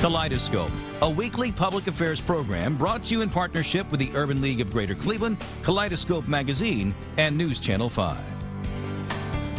Kaleidoscope, a weekly public affairs program brought to you in partnership with the Urban League of Greater Cleveland, Kaleidoscope Magazine, and News Channel 5.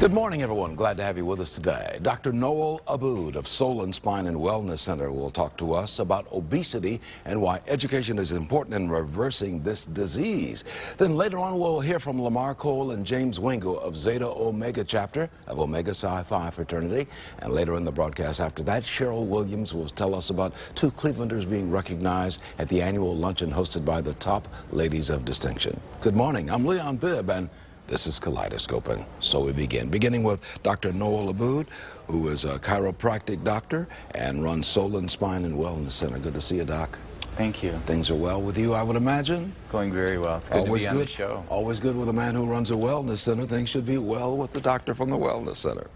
Good morning, everyone. Glad to have you with us today. Dr. Noel Abood of Solon Spine and Wellness Center will talk to us about obesity and why education is important in reversing this disease. Then later on, we'll hear from Lamar Cole and James Wingo of Zeta Omega chapter of Omega Psi Phi fraternity. And later in the broadcast after that, Cheryl Williams will tell us about two Clevelanders being recognized at the annual luncheon hosted by the top ladies of distinction. Good morning. I'm Leon Bibb, and this is Kaleidoscope, and so we begin. Beginning with Dr. Noel Abood, who is a chiropractic doctor and runs Solon Spine and Wellness Center. Good to see you, Doc. Thank you. Things are well with you, I would imagine? Going very well. It's good to be on the show. Always good with a man who runs a wellness center. Things should be well with the doctor from the wellness center.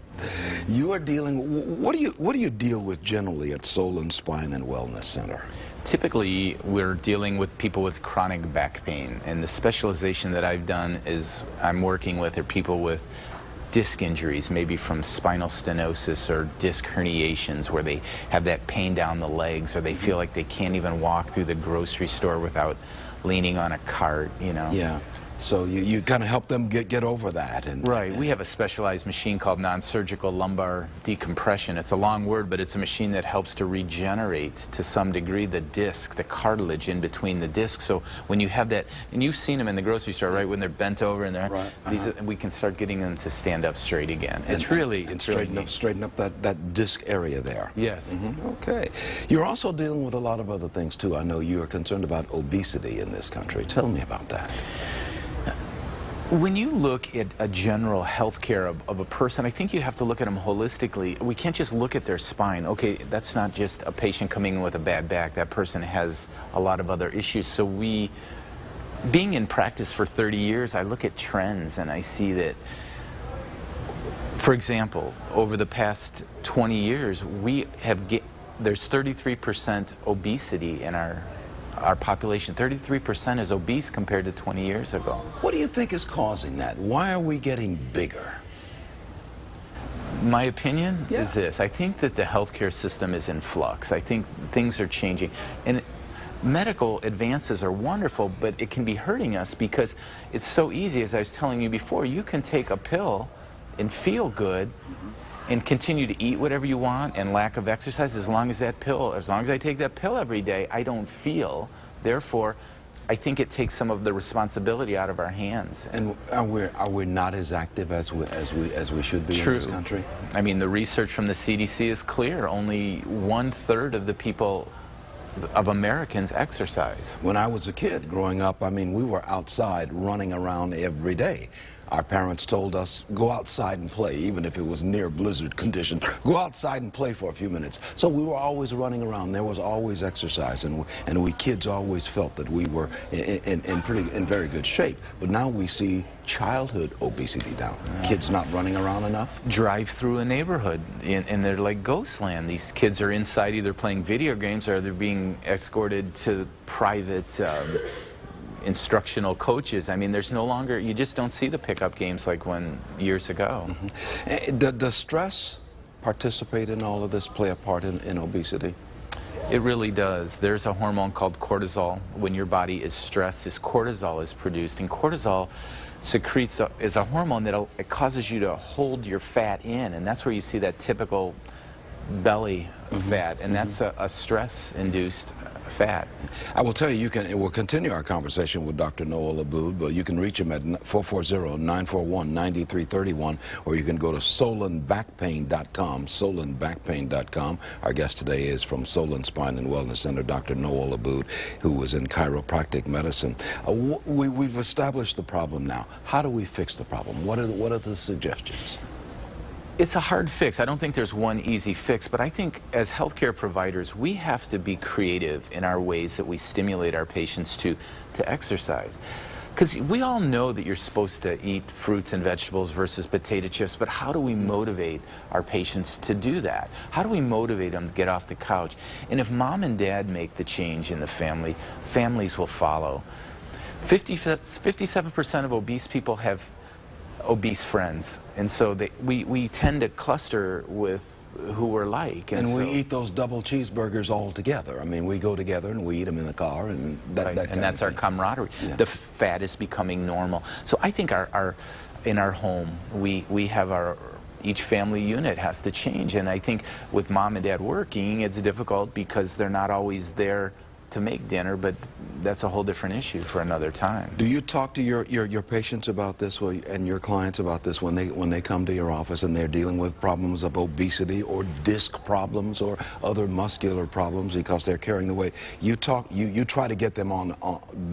You are dealing, what do you deal with generally at Solon Spine and Wellness Center? Typically, we're dealing with people with chronic back pain, and the specialization that I've done is I'm working with people with disc injuries, maybe from spinal stenosis or disc herniations, where they have that pain down the legs, or they feel like they can't even walk through the grocery store without leaning on a cart, you know. Yeah. So you kind of help them get over that. Right. We have a specialized machine called non-surgical lumbar decompression. It's a long word, but it's a machine that helps to regenerate to some degree the disc, the cartilage in between the discs. So when you have that, and you've seen them in the grocery store, right, when they're bent over and they're, right. We can start getting them to stand up straight again. It's really straighten up that disc area there. Yes. Okay. You're also dealing with a lot of other things too. I know you are concerned about obesity in this country. Tell me about that. When you look at a general health care of a person, I think you have to look at them holistically. We can't just look at their spine. Okay, that's not just a patient coming in with a bad back. That person has a lot of other issues. So being in practice for 30 years, I look at trends and I see that, for example, over the past 20 years, there's 33% obesity in our population. 33% is obese compared to 20 years ago. What do you think is causing that? Why are we getting bigger? My opinion is this. I think that the healthcare system is in flux. I think things are changing. And medical advances are wonderful, but it can be hurting us because it's so easy, as I was telling you before, you can take a pill and feel good and continue to eat whatever you want and lack of exercise as long as I take that pill every day, I don't feel. Therefore, I think it takes some of the responsibility out of our hands. And are we not as active as we should be in this country? I mean, the research from the CDC is clear. Only 1/3 of the people of Americans exercise. When I was a kid growing up, I mean, we were outside running around every day. Our parents told us, go outside and play, even if it was near blizzard condition. Go outside and play for a few minutes. So we were always running around. There was always exercise, and we kids always felt that we were in very good shape. But now we see childhood obesity down. Kids not running around enough. Drive through a neighborhood, and they're like ghost land. These kids are inside either playing video games or they're being escorted to private instructional coaches. I mean, there's no longer, you just don't see the pickup games like years ago. Does stress participate in all of this, play a part in obesity? It really does. There's a hormone called cortisol. When your body is stressed, this cortisol is produced, and cortisol is a hormone that it causes you to hold your fat in, and that's where you see that typical belly fat, and that's a stress-induced fat. I will tell you, we'll continue our conversation with Dr. Noel Abood, but you can reach him at 440-941-9331, or you can go to solonbackpain.com, solonbackpain.com. Our guest today is from Solon Spine and Wellness Center, Dr. Noel Abood, who is in chiropractic medicine. We've established the problem now. How do we fix the problem? What are the suggestions? It's a hard fix. I don't think there's one easy fix, but I think as healthcare providers, we have to be creative in our ways that we stimulate our patients to exercise. Because we all know that you're supposed to eat fruits and vegetables versus potato chips, but how do we motivate our patients to do that? How do we motivate them to get off the couch? And if mom and dad make the change in the family, families will follow. 57% of obese people have obese friends, and so we tend to cluster with who we're like. And so, we eat those double cheeseburgers all together. I mean, we go together and we eat them in the car, and that's our camaraderie. Yeah. The fat is becoming normal. So I think in our home, we have each family unit has to change. And I think with mom and dad working, it's difficult because they're not always there to make dinner, but that's a whole different issue for another time. Do you talk to your patients about this and your clients about this when they come to your office and they're dealing with problems of obesity or disc problems or other muscular problems because they're carrying the weight? You try to get them on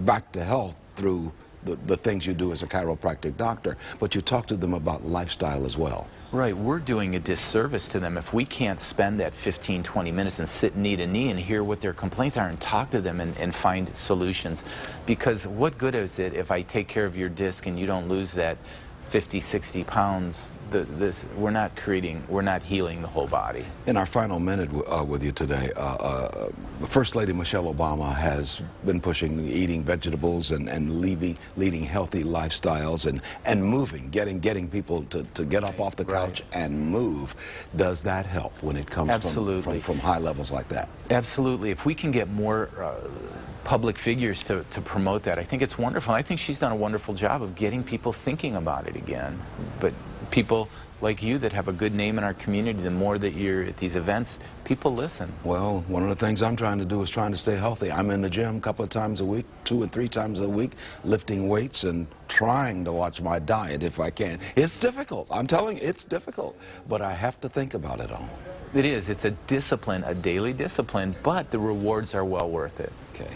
back to health through the things you do as a chiropractic doctor, but you talk to them about lifestyle as well. Right, we're doing a disservice to them if we can't spend that 15, 20 minutes and sit knee to knee and hear what their complaints are and talk to them and find solutions. Because what good is it if I take care of your disc and you don't lose that 50, 60 pounds? We're not healing the whole body. In our final minute with you today, First Lady Michelle Obama has been pushing eating vegetables and leading healthy lifestyles and moving, getting people to get up off the couch and move. Does that help when it comes from high levels like that? Absolutely. If we can get more public figures to promote that, I think it's wonderful. I think she's done a wonderful job of getting people thinking about it again. But people like you that have a good name in our community, the more that you're at these events, people listen. Well, one of the things I'm trying to do is trying to stay healthy. I'm in the gym a couple of times a week, 2 or 3 times a week, lifting weights and trying to watch my diet if I can. It's difficult. I'm telling you, it's difficult. But I have to think about it all. It is. It's a discipline, a daily discipline, but the rewards are well worth it. Okay.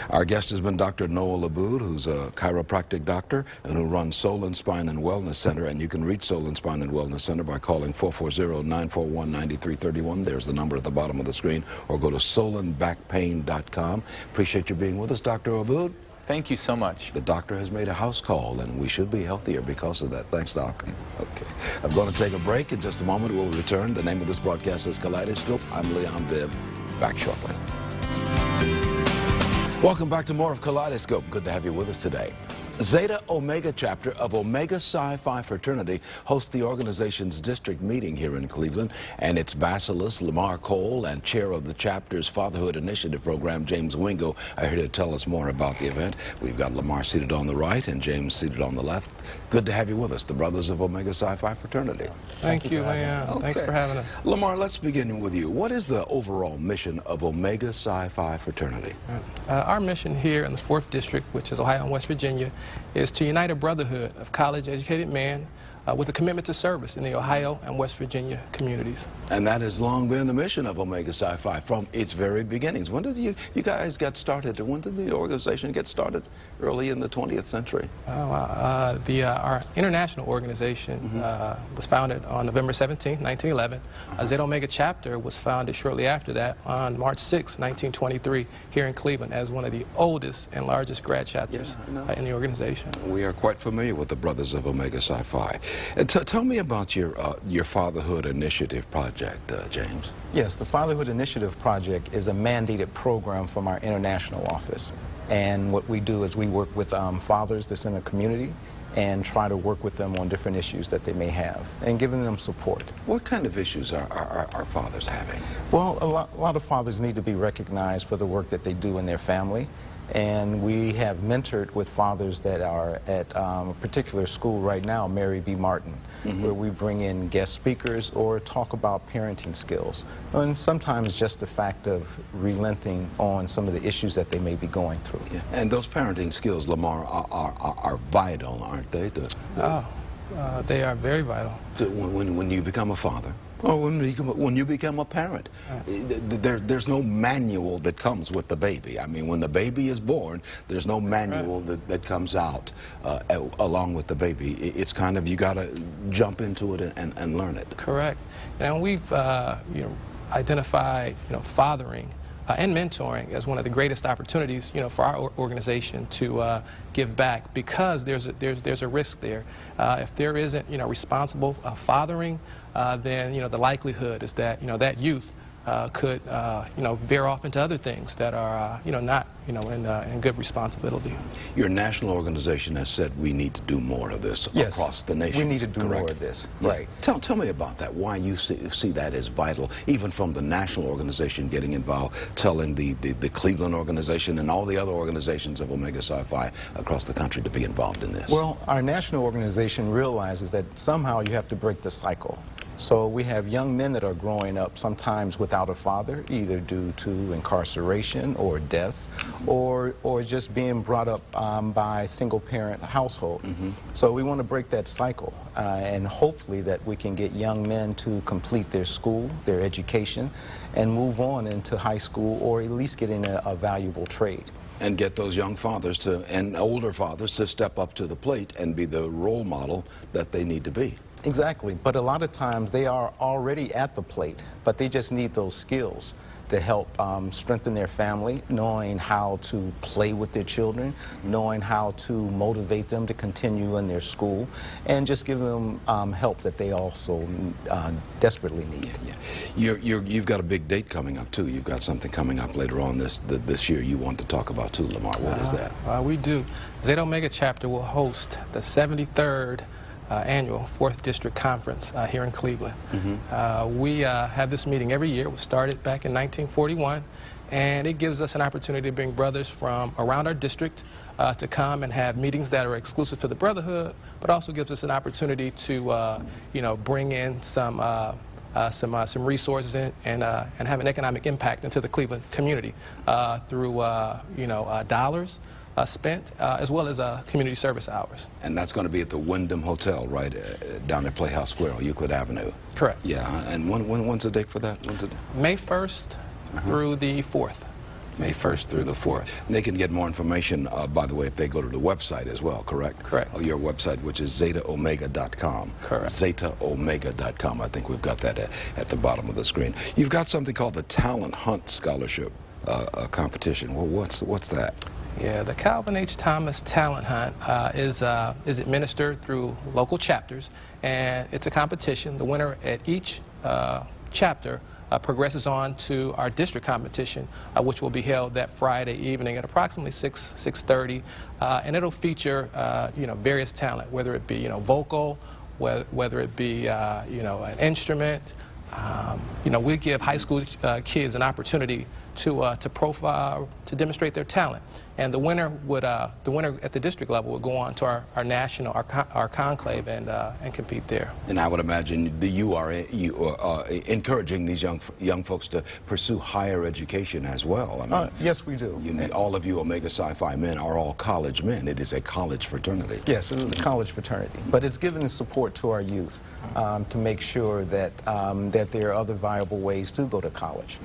Our guest has been Dr. Noel Aboud, who's a chiropractic doctor and who runs Soul and Spine and Wellness Center. And you can reach Soul and Spine and Wellness Center by calling 440-941-9331. There's the number at the bottom of the screen. Or go to soulandbackpain.com. Appreciate you being with us, Dr. Aboud. Thank you so much. The doctor has made a house call, and we should be healthier because of that. Thanks, Doc. Okay. I'm going to take a break. In just a moment, we'll return. The name of this broadcast is Kaleidoscope. I'm Leon Bibb. Back shortly. Welcome back to more of Kaleidoscope. Good to have you with us today. Zeta Omega chapter of Omega Psi Phi fraternity hosts the organization's district meeting here in Cleveland, and its bacillus, Lamar Cole, and chair of the chapter's Fatherhood Initiative program, James Wingo, are here to tell us more about the event. We've got Lamar seated on the right and James seated on the left. Good to have you with us, the brothers of Omega Psi Phi fraternity. Thank you, Leon. Okay. Thanks for having us. Lamar, let's begin with you. What is the overall mission of Omega Psi Phi fraternity? Our mission here in the 4th District, which is Ohio and West Virginia, is to unite a brotherhood of college-educated men with a commitment to service in the Ohio and West Virginia communities. And that has long been the mission of Omega Psi Phi from its very beginnings. When did you guys get started? When did the organization get started? Early in the 20th century? Our international organization was founded on November 17, 1911. Zeta Omega chapter was founded shortly after that on March 6, 1923, here in Cleveland as one of the oldest and largest grad chapters in the organization. We are quite familiar with the brothers of Omega Psi Phi. Tell me about your Fatherhood Initiative project, James. Yes, the Fatherhood Initiative project is a mandated program from our international office. And what we do is we work with fathers that's in the community and try to work with them on different issues that they may have and giving them support. What kind of issues are fathers having? Well, a lot of fathers need to be recognized for the work that they do in their family. And we have mentored with fathers that are at a particular school right now, Mary B. Martin, where we bring in guest speakers or talk about parenting skills. And sometimes just the fact of relenting on some of the issues that they may be going through. Yeah. And those parenting skills, Lamar, are vital, aren't they? They are very vital. When you become a father, or when you become a parent, there's no manual that comes with the baby. I mean, when the baby is born, there's no manual that comes out along with the baby. It's kind of, you got to jump into it and learn it. Correct. And we've identified, fathering and mentoring as one of the greatest opportunities, for our organization to give back, because there's a risk there. If there isn't, responsible fathering, then the likelihood is that that youth could veer off into other things that are not in good responsibility. Your national organization has said we need to do more of this across the nation. We need to do correct? more of this. Yeah. Right. Tell me about that. Why you see that as vital, even from the national organization getting involved, telling the Cleveland organization and all the other organizations of Omega Psi Phi across the country to be involved in this. Well, our national organization realizes that somehow you have to break the cycle. So we have young men that are growing up sometimes without a father, either due to incarceration or death, or just being brought up by a single-parent household. So we want to break that cycle, and hopefully that we can get young men to complete their school, their education, and move on into high school, or at least getting a valuable trade. And get those young fathers and older fathers to step up to the plate and be the role model that they need to be. Exactly, but a lot of times they are already at the plate, but they just need those skills to help strengthen their family, knowing how to play with their children, knowing how to motivate them to continue in their school, and just give them help that they also desperately need. You've got a big date coming up too. You've got something coming up later on this year you want to talk about too, Lamar. What is that? We do. Zeta Omega chapter will host the 73rd annual 4th District Conference here in Cleveland. We have this meeting every year. We started back in 1941, and it gives us an opportunity to bring brothers from around our district to come and have meetings that are exclusive to the brotherhood, but also gives us an opportunity to bring in some resources and have an economic impact into the Cleveland community through dollars spent, as well as community service hours. And that's going to be at the Wyndham Hotel, right, down at Playhouse Square on Euclid Avenue. Correct. Yeah, and when's the date for that? May 1st through the 4th. May 1st through the 4th. And they can get more information, by the way, if they go to the website as well, correct? Correct. Your website, which is zetaomega.com. Correct. Zetaomega.com. I think we've got that at the bottom of the screen. You've got something called the Talent Hunt Scholarship competition. Well, what's that? Yeah, the Calvin H. Thomas Talent Hunt is administered through local chapters, and it's a competition. The winner at each chapter progresses on to our district competition, which will be held that Friday evening at approximately 6:30, and it'll feature various talent, whether it be vocal, whether it be an instrument. We give high school kids an opportunity to profile, to demonstrate their talent, and the winner at the district level would go on to our national, our conclave, and compete there. And I would imagine you are encouraging these young folks to pursue higher education as well. I mean, yes, we do. All of you Omega Psi Phi men are all college men. It is a college fraternity. Yes, it is a college fraternity, but it's giving support to our youth to make sure that that there are other viable ways to go to college.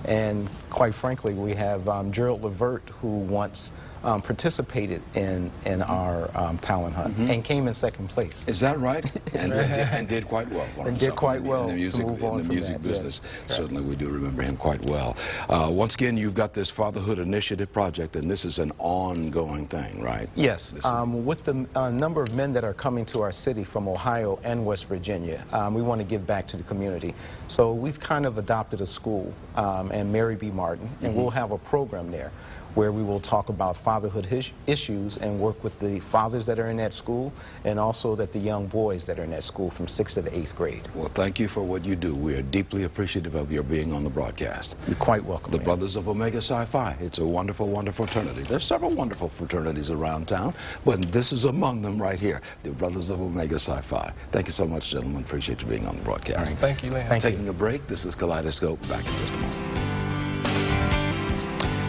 And quite frankly, we have Gerald Levert, who once participated in our talent hunt and came in second place. Is that right? And did quite well for himself. And did quite well in the music business. Yes. Certainly, we do remember him quite well. Once again, you've got this Fatherhood Initiative project, and this is an ongoing thing, right? Yes. With the number of men that are coming to our city from Ohio and West Virginia, we want to give back to the community. So we've kind of adopted a school, and Mary B. Martin, and we'll have a program there where we will talk about fatherhood issues and work with the fathers that are in that school, and also that the young boys that are in that school from 6th to the 8th grade. Well, thank you for what you do. We are deeply appreciative of your being on the broadcast. You're quite welcome. The Brothers of Omega Psi Phi. It's a wonderful, wonderful fraternity. There's several wonderful fraternities around town, but this is among them right here, the Brothers of Omega Psi Phi. Thank you so much, gentlemen. Appreciate you being on the broadcast. All right. Thank you, Lynn. Taking a break. This is Kaleidoscope. Back in just a moment.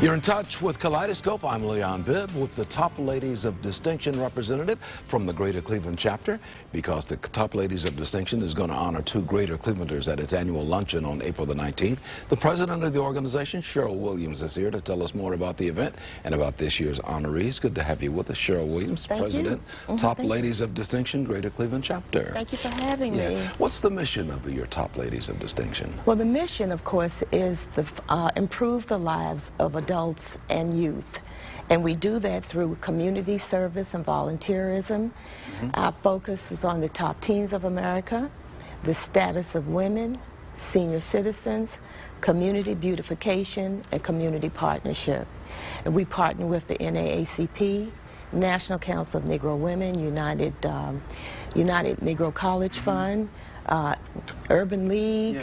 You're in touch with Kaleidoscope. I'm Leon Bibb with the Top Ladies of Distinction representative from the Greater Cleveland chapter, because the Top Ladies of Distinction is going to honor 2 Greater Clevelanders at its annual luncheon on April the 19th. The president of the organization, Cheryl Williams, is here to tell us more about the event and about this year's honorees. Good to have you with us, Cheryl Williams, president, Top Ladies of Distinction, Greater Cleveland chapter. Thank you for having me. What's the mission of your Top Ladies of Distinction? Well, the mission, of course, is to improve the lives of adults and youth. And we do that through community service and volunteerism. Our focus is on the top teens of America, the status of women, senior citizens, community beautification, and community partnership. And we partner with the NAACP, National Council of Negro Women, United Negro College Fund, Urban League,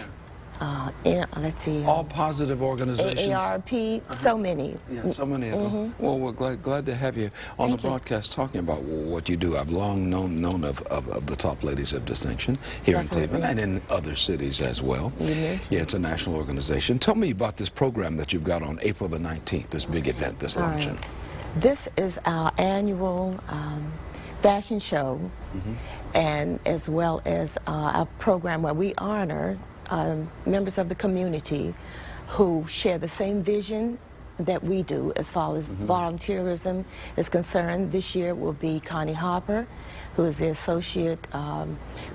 and, let's see. All positive organizations. AARP, so many. Yeah, so many of them. Well, we're glad to have you on the broadcast talking about what you do. I've long known of the top ladies of distinction here in Cleveland and in other cities as well. Yeah, it's a national organization. Tell me about this program that you've got on April the 19th, this big event, this luncheon. This is our annual fashion show, and as well as our program where we honor members of the community who share the same vision that we do as far as volunteerism is concerned. This year will be Connie Harper, who is the associate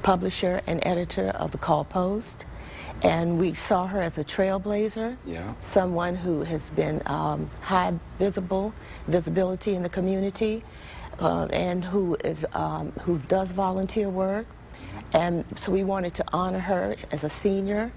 publisher and editor of the Call Post. And we saw her as a trailblazer, someone who has been high visibility in the community, and who does volunteer work. And so we wanted to honor her as a senior,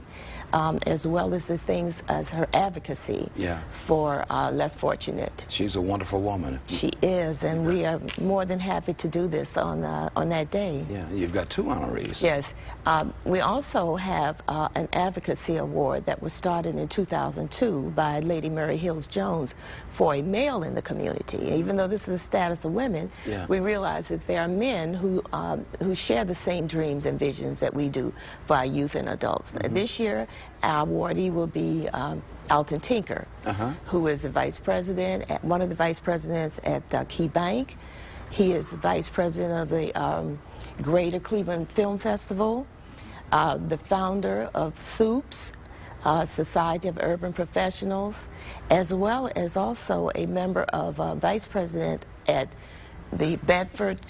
as well as the things as her advocacy for less fortunate. She's a wonderful woman. She is, and we are more than happy to do this on that day. Yeah, you've got 2 honorees. Yes. We also have an advocacy award that was started in 2002 by Lady Mary Hills Jones for a male in the community. Even though this is the status of women, we realize that there are men who share the same dreams and visions that we do for our youth and adults. This year, our awardee will be Alton Tinker, who is the vice president, one of the vice presidents at Key Bank. He is the vice president of the Greater Cleveland Film Festival, the founder of SOUPS, Society of Urban Professionals, as well as also a member of vice president at the Bedford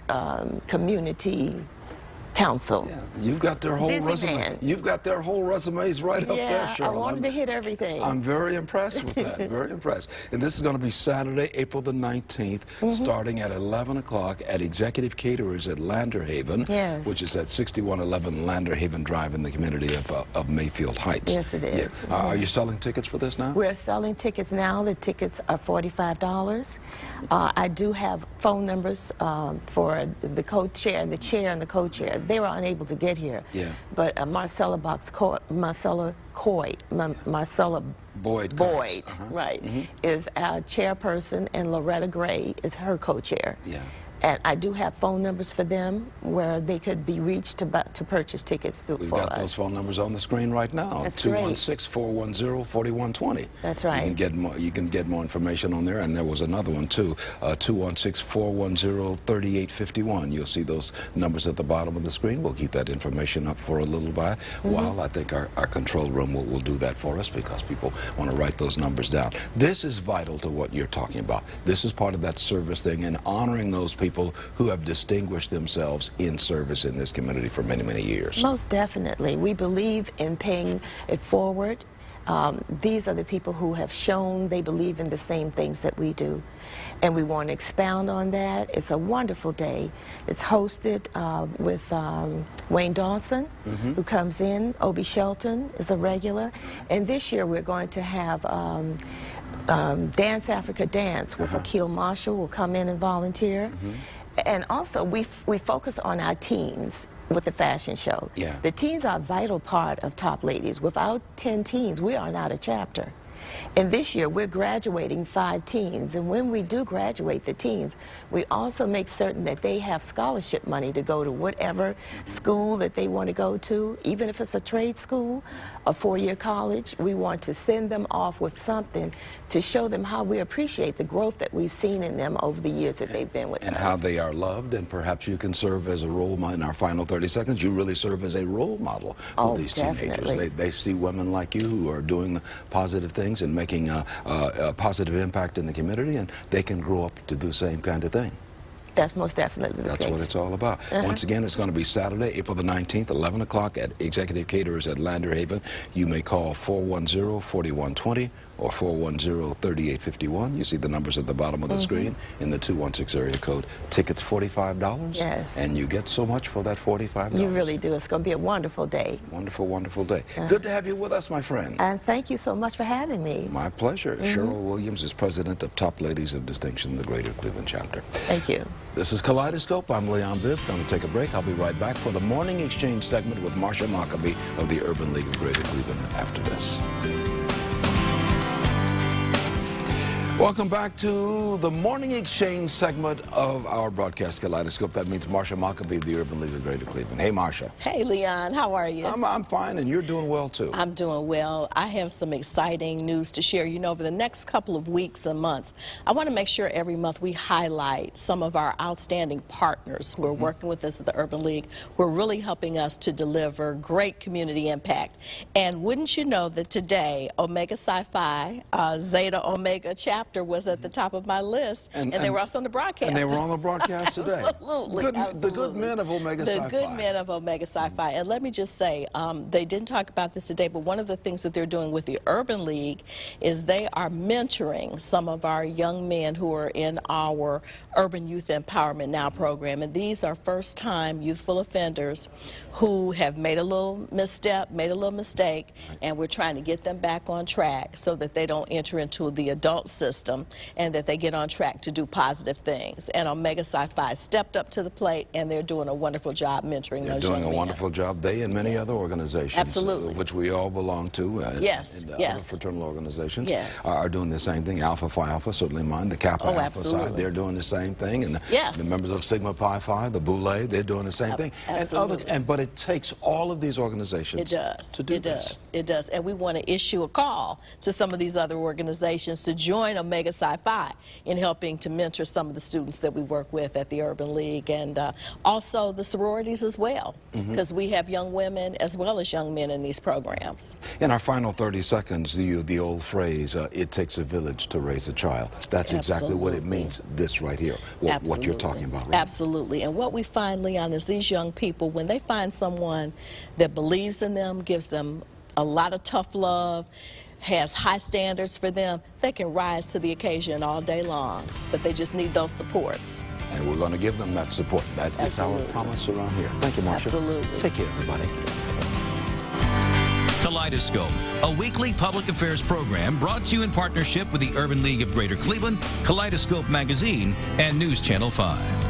Community Council. Yeah, you've got their whole resume. Man. You've got their whole resumes right up there, Cheryl. I wanted to hit everything. I'm very impressed with that. Very impressed. And this is going to be Saturday, April the 19th, starting at 11 o'clock at Executive Caterers at Lander Haven, which is at 6111 Lander Haven Drive in the community of Mayfield Heights. Yes, it is. Yeah. Are you selling tickets for this now? We're selling tickets now. The tickets are $45. I do have phone numbers for the co-chair, the chair, and the co-chair. They were unable to get here. But Marcella Boyd, right, is our chairperson, and Loretta Gray is her co-chair. And I do have phone numbers for them where they could be reached to purchase tickets through. We've got those phone numbers on the screen right now. That's 216-410-4120. That's right. You can get more information on there, and there was another one too, 216-410-3851. You'll see those numbers at the bottom of the screen. We'll keep that information up for a little while. I think our control room will do that for us because people want to write those numbers down. This is vital to what you're talking about. This is part of that service thing and honoring those people who have distinguished themselves in service in this community for many, many years. Most definitely. We believe in paying it forward. These are the people who have shown they believe in the same things that we do. And we want to expound on that. It's a wonderful day. It's hosted with Wayne Dawson, who comes in. Obie Shelton is a regular. And this year we're going to have Dance Africa Dance with Akil Marshall will come in and volunteer. And also we focus on our teens with the fashion show. The teens are a vital part of Top Ladies. Without 10 teens, we are not a chapter. And this year, we're graduating 5 teens. And when we do graduate the teens, we also make certain that they have scholarship money to go to whatever school that they want to go to. Even if it's a trade school, a 4-year college, we want to send them off with something to show them how we appreciate the growth that we've seen in them over the years that they've been with us. And how they are loved, and perhaps you can serve as a role model. In our final 30 seconds, you really serve as a role model for these teenagers. They see women like you who are doing positive things and making a positive impact in the community, and they can grow up to do the same kind of thing. That's most definitely the case. That's what it's all about. Once again, it's going to be Saturday, April the 19th, 11 o'clock at Executive Caterers at Lander Haven. You may call 410-4120 or 410-3851. You see the numbers at the bottom of the screen in the 216 area code. Tickets $45. Yes. And you get so much for that $45. You really do. It's going to be a wonderful day. Wonderful, wonderful day. Good to have you with us, my friend. And thank you so much for having me. My pleasure. Cheryl Williams is president of Top Ladies of Distinction, the Greater Cleveland chapter. Thank you. This is Kaleidoscope. I'm Leon Bibb. Going to take a break. I'll be right back for the Morning Exchange segment with Marsha Maccabee of the Urban League of Greater Cleveland after this. Welcome back to the Morning Exchange segment of our broadcast Kaleidoscope. That means Marsha Maccabee of the Urban League of Greater Cleveland. Hey, Marsha. Hey, Leon. How are you? I'm fine, and you're doing well, too. I'm doing well. I have some exciting news to share. You know, over the next couple of weeks and months, I want to make sure every month we highlight some of our outstanding partners who are working with us at the Urban League, who are really helping us to deliver great community impact. And wouldn't you know that today, Omega Psi Phi, Zeta Omega chapter was at the top of my list, and they were also on the broadcast. And they were on the broadcast today. Absolutely, absolutely. The good men of Omega Psi Phi. The good men of Omega Psi Phi. And let me just say, they didn't talk about this today, but one of the things that they're doing with the Urban League is they are mentoring some of our young men who are in our Urban Youth Empowerment Now program. And these are first-time youthful offenders who have made a little misstep, made a little mistake, and we're trying to get them back on track so that they don't enter into the adult system and that they get on track to do positive things. And Omega Psi Phi stepped up to the plate, and they're doing a wonderful job mentoring those young men. They're doing a wonderful job. They and many other organizations, Absolutely. Which we all belong to, Yes, and yes. other fraternal organizations Yes. are doing the same thing. Alpha Phi Alpha, certainly mine. The Kappa Alpha absolutely. side, they're doing the same thing. And Yes. the members of Sigma Pi Phi, the Boule, they're doing the same thing. Absolutely. But it takes all of these organizations to do this. It does. And we want to issue a call to some of these other organizations to join Omega Psi Phi in helping to mentor some of the students that we work with at the Urban League, and also the sororities as well, because we have young women as well as young men in these programs. In our final 30 seconds, the old phrase, it takes a village to raise a child. That's exactly what it means, this right here, what you're talking about. Right? Absolutely. And what we find, Leon, is these young people, when they find someone that believes in them, gives them a lot of tough love, has high standards for them, they can rise to the occasion all day long, but they just need those supports. And we're going to give them that support. That is our promise around here. Thank you, Marsha. Absolutely. Take care, everybody. Kaleidoscope, a weekly public affairs program brought to you in partnership with the Urban League of Greater Cleveland, Kaleidoscope Magazine, and News Channel 5.